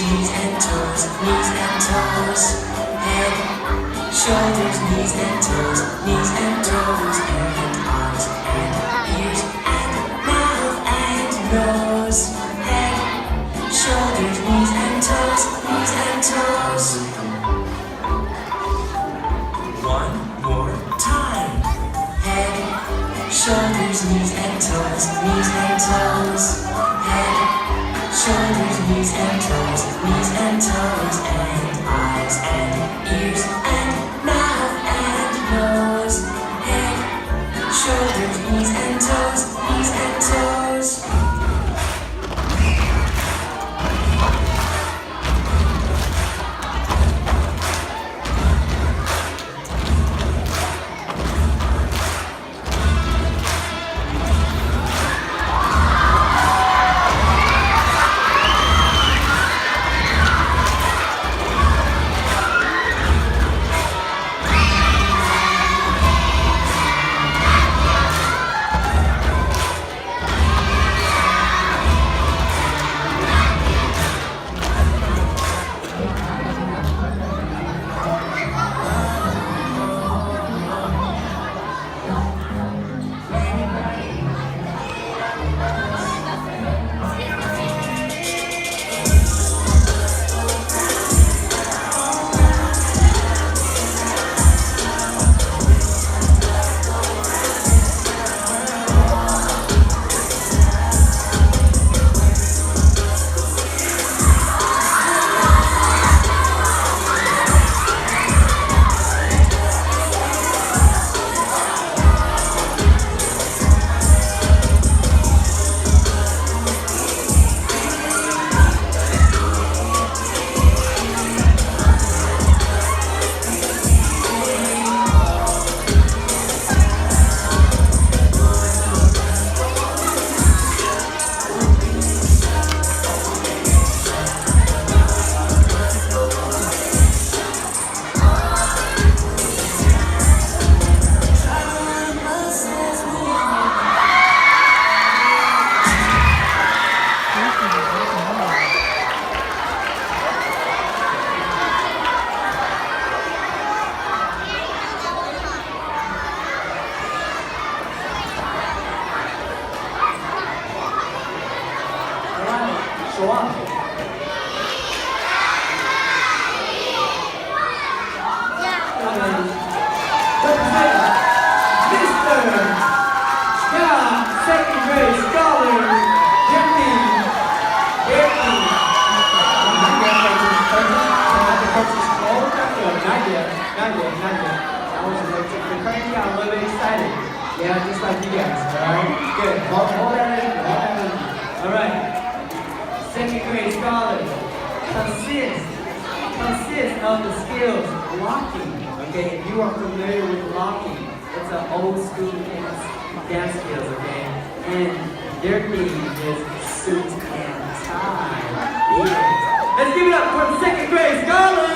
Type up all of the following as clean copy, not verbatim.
knees and toes, knees and toes. Head, shoulders, knees and toes, knees and toes. And eyes and ears and mouth and nose. Head, shoulders, knees and toes, knees and toes. One more time. Head, shoulders, knees and toes, knees and toes. Head, shoulders, knees and toes, knees and toes. And eyes and ears and mouth and nose. Head, shoulders, knees and toes, knees and toes. Show up. Second grade scholar, Jimmy. Not yet. I was currently I'm a little bit excited. Yeah, just like you guys. Alright? Good. Hold that energy. Alright. Second grade scholars consist of the skills locking. Okay, if you are familiar with locking, it's an old school dance skills, okay? And their theme is suit and tie. Yeah. Let's give it up for the second grade scholars!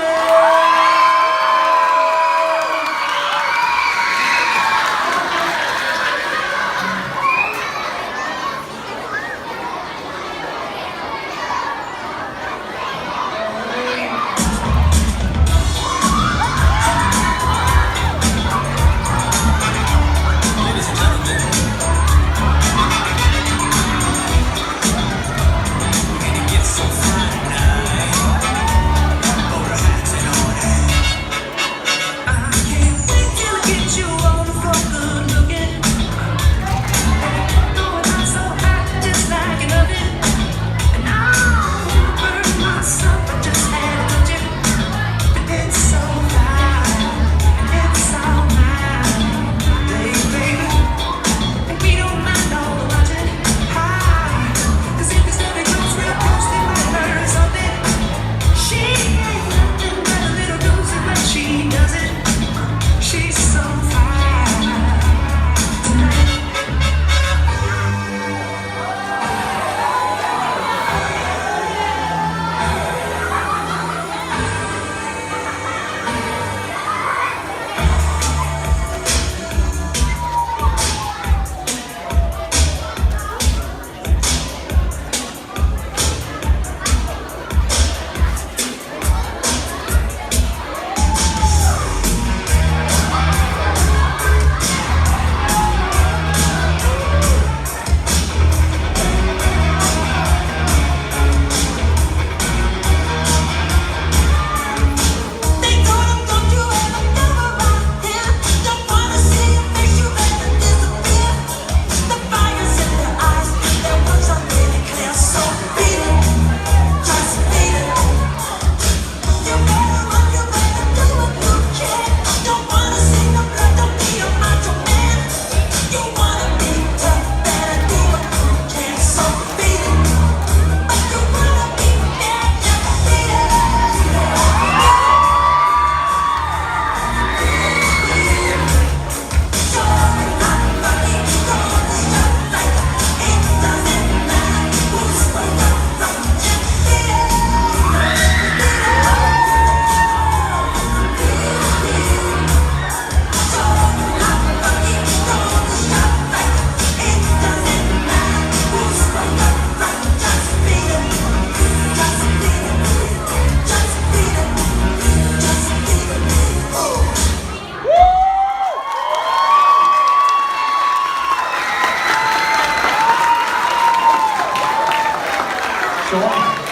on.